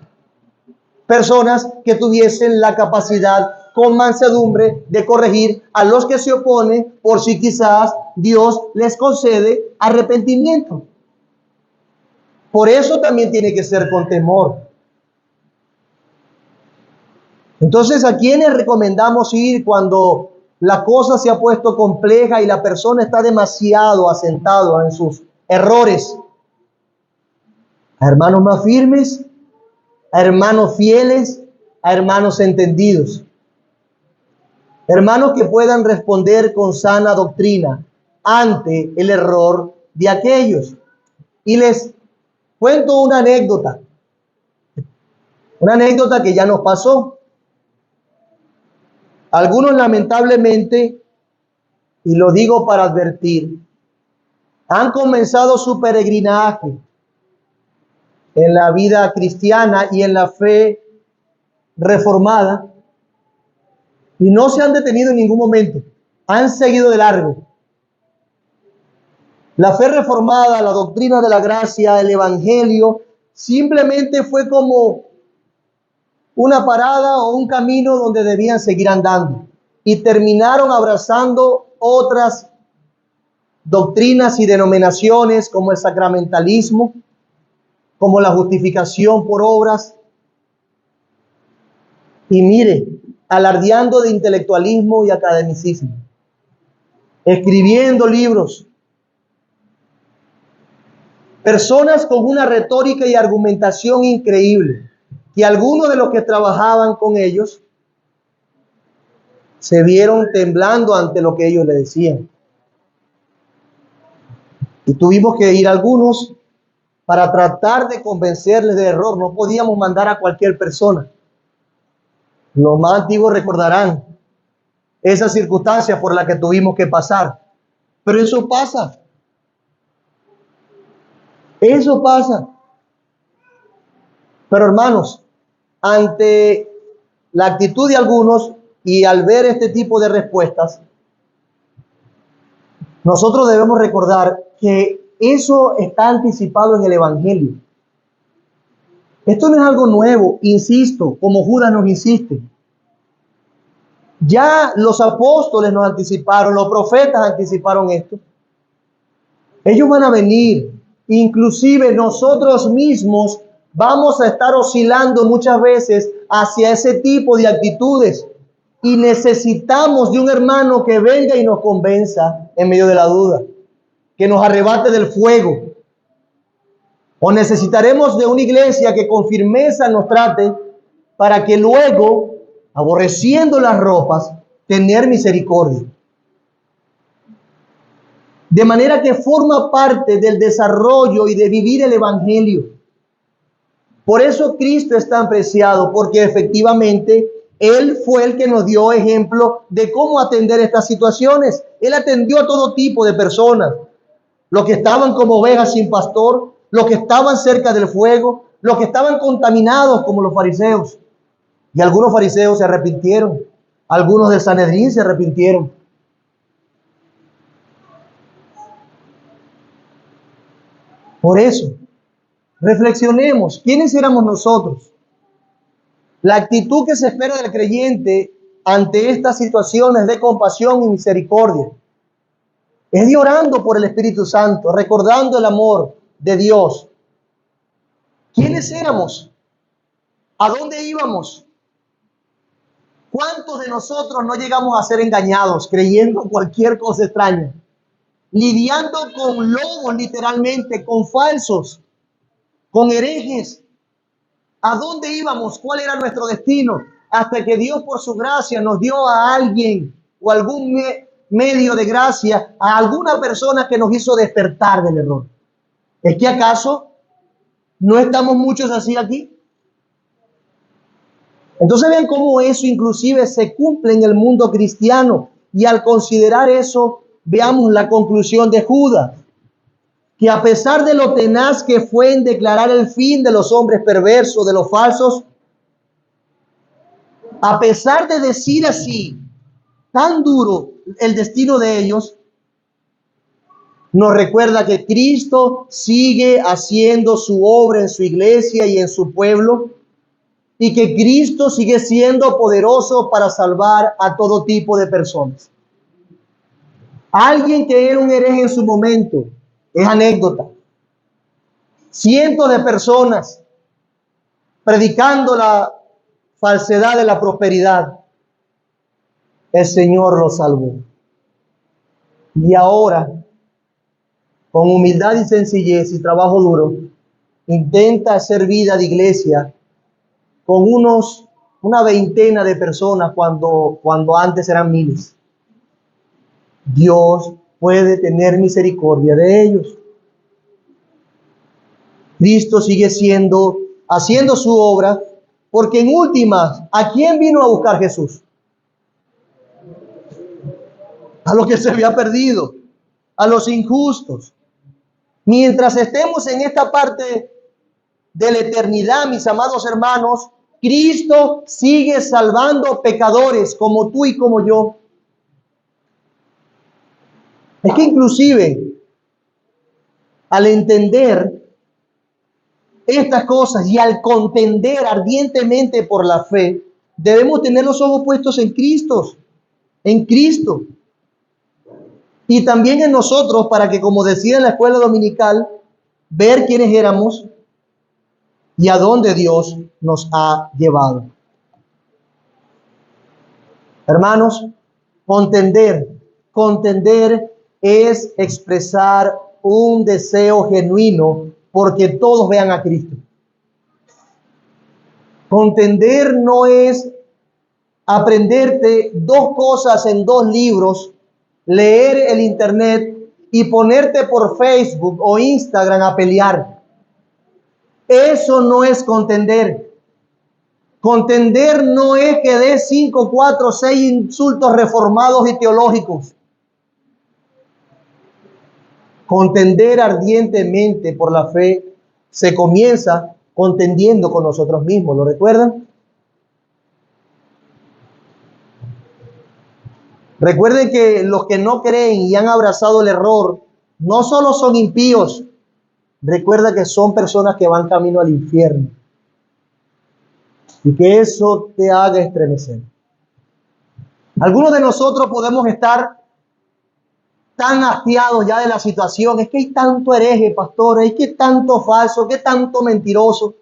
Personas que tuviesen la capacidad con mansedumbre de corregir a los que se oponen por si quizás Dios les concede arrepentimiento. Por eso también tiene que ser con temor. Entonces, ¿a quiénes recomendamos ir cuando la cosa se ha puesto compleja y la persona está demasiado asentado en sus errores? A hermanos más firmes, a hermanos fieles, a hermanos entendidos. Hermanos que puedan responder con sana doctrina, ante el error de aquellos. Y les cuento una anécdota que ya nos pasó. Algunos lamentablemente, y lo digo para advertir, han comenzado su peregrinaje en la vida cristiana y en la fe reformada y no se han detenido en ningún momento, han seguido de largo. La fe reformada, la doctrina de la gracia, el evangelio, simplemente fue como una parada o un camino donde debían seguir andando y terminaron abrazando otras doctrinas y denominaciones como el sacramentalismo, como la justificación por obras. Y mire, alardeando de intelectualismo y academicismo, escribiendo libros, personas con una retórica y argumentación increíble, que algunos de los que trabajaban con ellos se vieron temblando ante lo que ellos le decían. Y tuvimos que ir algunos para tratar de convencerles del error. No podíamos mandar a cualquier persona. Los más antiguos recordarán esa circunstancia por la que tuvimos que pasar. Pero eso pasa. Eso pasa. Pero hermanos, ante la actitud de algunos y al ver este tipo de respuestas, nosotros debemos recordar que eso está anticipado en el Evangelio. Esto no es algo nuevo, insisto, como Judas nos insiste. Ya los apóstoles nos anticiparon, los profetas anticiparon esto. Ellos van a venir, inclusive nosotros mismos vamos a estar oscilando muchas veces hacia ese tipo de actitudes y necesitamos de un hermano que venga y nos convenza en medio de la duda, que nos arrebate del fuego. O necesitaremos de una iglesia que con firmeza nos trate para que luego, aborreciendo las ropas, tener misericordia. De manera que forma parte del desarrollo y de vivir el evangelio. Por eso Cristo es tan preciado, porque efectivamente Él fue el que nos dio ejemplo de cómo atender estas situaciones. Él atendió a todo tipo de personas, los que estaban como ovejas sin pastor, los que estaban cerca del fuego, los que estaban contaminados como los fariseos. Y algunos fariseos se arrepintieron, algunos del Sanedrín se arrepintieron. Por eso, reflexionemos, ¿quiénes éramos nosotros? La actitud que se espera del creyente ante estas situaciones de compasión y misericordia es de orando por el Espíritu Santo, recordando el amor de Dios. ¿Quiénes éramos? ¿A dónde íbamos? ¿Cuántos de nosotros no llegamos a ser engañados creyendo cualquier cosa extraña? Lidiando con lobos literalmente, con falsos, con herejes. ¿A dónde íbamos? ¿Cuál era nuestro destino? Hasta que Dios por su gracia nos dio a alguien o algún medio de gracia, a alguna persona que nos hizo despertar del error. ¿Es que acaso no estamos muchos así aquí? Entonces vean cómo eso inclusive se cumple en el mundo cristiano. Y al considerar eso, veamos la conclusión de Judas, que a pesar de lo tenaz que fue en declarar el fin de los hombres perversos, de los falsos, a pesar de decir así, tan duro el destino de ellos, nos recuerda que Cristo sigue haciendo su obra en su iglesia y en su pueblo, y que Cristo sigue siendo poderoso para salvar a todo tipo de personas. Alguien que era un hereje en su momento, es anécdota. Cientos de personas predicando la falsedad de la prosperidad. El Señor lo salvó. Y ahora, con humildad y sencillez y trabajo duro, intenta hacer vida de iglesia con una veintena de personas cuando antes eran miles. Dios puede tener misericordia de ellos. Cristo sigue haciendo su obra, porque en últimas, ¿a quién vino a buscar Jesús? A los que se había perdido, a los injustos. Mientras estemos en esta parte de la eternidad, mis amados hermanos, Cristo sigue salvando pecadores como tú y como yo. Es que inclusive al entender estas cosas y al contender ardientemente por la fe, debemos tener los ojos puestos en Cristo, en Cristo. Y también en nosotros, para que, como decía en la escuela dominical, ver quiénes éramos y a dónde Dios nos ha llevado. Hermanos, contender es expresar un deseo genuino porque todos vean a Cristo. Contender no es aprenderte 2 cosas en 2 libros, leer el internet y ponerte por Facebook o Instagram a pelear. Eso no es contender. Contender no es que dé 5, 4, 6 insultos reformados y teológicos. Contender ardientemente por la fe se comienza contendiendo con nosotros mismos. ¿Lo recuerdan? Recuerden que los que no creen y han abrazado el error no solo son impíos, recuerda que son personas que van camino al infierno. Y que eso te haga estremecer. Algunos de nosotros podemos estar tan hastiados ya de la situación. Es que hay tanto hereje, pastor, es que tanto falso, que tanto mentiroso.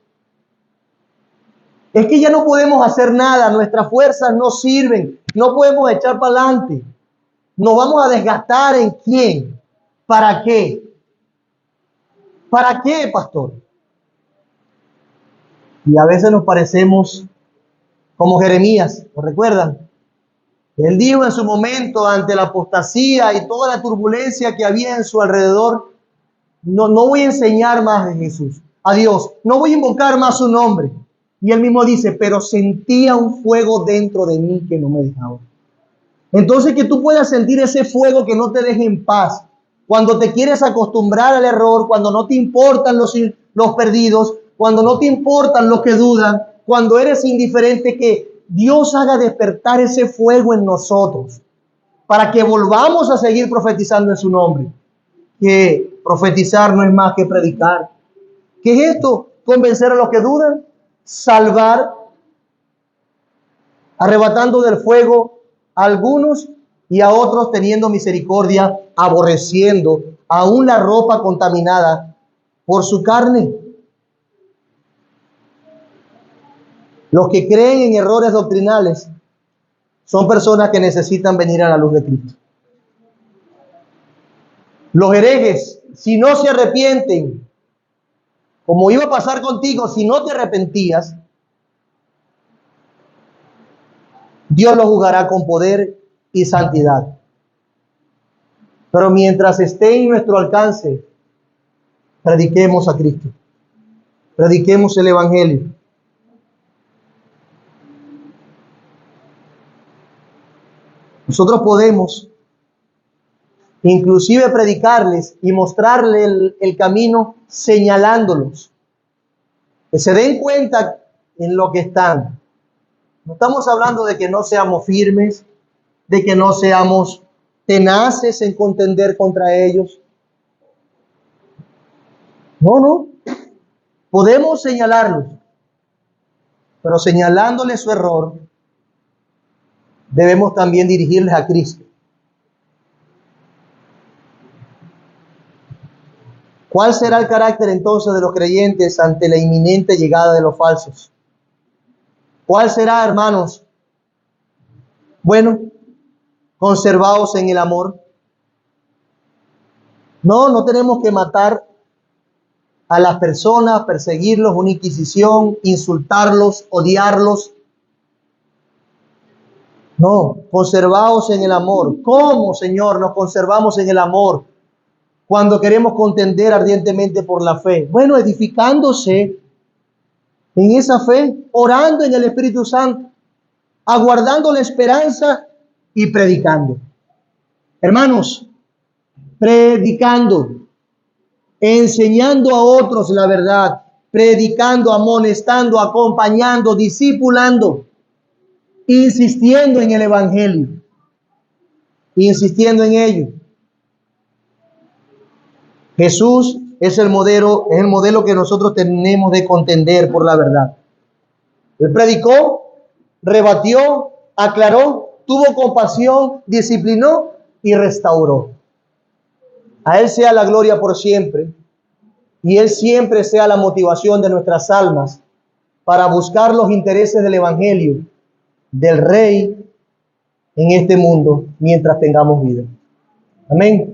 Es que ya no podemos hacer nada, nuestras fuerzas no sirven, no podemos echar para adelante. Nos vamos a desgastar ¿en quién? ¿Para qué? ¿Para qué, pastor? Y a veces nos parecemos como Jeremías, ¿lo recuerdan? Él dijo en su momento, ante la apostasía y toda la turbulencia que había en su alrededor, no voy a enseñar más de Jesús, a Dios, no voy a invocar más su nombre. Y él mismo dice, pero sentía un fuego dentro de mí que no me dejaba. Entonces, que tú puedas sentir ese fuego que no te deje en paz, cuando te quieres acostumbrar al error, cuando no te importan los perdidos, cuando no te importan los que dudan, cuando eres indiferente, que Dios haga despertar ese fuego en nosotros, para que volvamos a seguir profetizando en su nombre. Que profetizar no es más que predicar. ¿Qué es esto? Convencer a los que dudan, salvar, arrebatando del fuego a algunos y a otros teniendo misericordia, aborreciendo aún la ropa contaminada por su carne. Los que creen en errores doctrinales son personas que necesitan venir a la luz de Cristo. Los herejes, si no se arrepienten, como iba a pasar contigo, si no te arrepentías, Dios los juzgará con poder y santidad. Pero mientras esté en nuestro alcance, prediquemos a Cristo. Prediquemos el Evangelio. Nosotros podemos inclusive predicarles y mostrarles el camino señalándolos. Que se den cuenta en lo que están. No estamos hablando de que no seamos firmes, de que no seamos tenaces en contender contra ellos. No. Podemos señalarlos, pero señalándoles su error, debemos también dirigirles a Cristo. ¿Cuál será el carácter entonces de los creyentes ante la inminente llegada de los falsos? ¿Cuál será, hermanos? Bueno, conservados en el amor. No tenemos que matar a las personas, perseguirlos, una inquisición, insultarlos, odiarlos. No, conservaos en el amor. ¿Cómo, Señor, nos conservamos en el amor cuando queremos contender ardientemente por la fe? Bueno, edificándose en esa fe, orando en el Espíritu Santo, aguardando la esperanza y predicando. Hermanos, predicando, enseñando a otros la verdad, predicando, amonestando, acompañando, discipulando, insistiendo en el Evangelio, insistiendo en ello. Jesús es el modelo que nosotros tenemos de contender por la verdad. Él predicó, rebatió, aclaró, tuvo compasión, disciplinó y restauró. A Él sea la gloria por siempre, y Él siempre sea la motivación de nuestras almas para buscar los intereses del Evangelio, del Rey en este mundo mientras tengamos vida. Amén.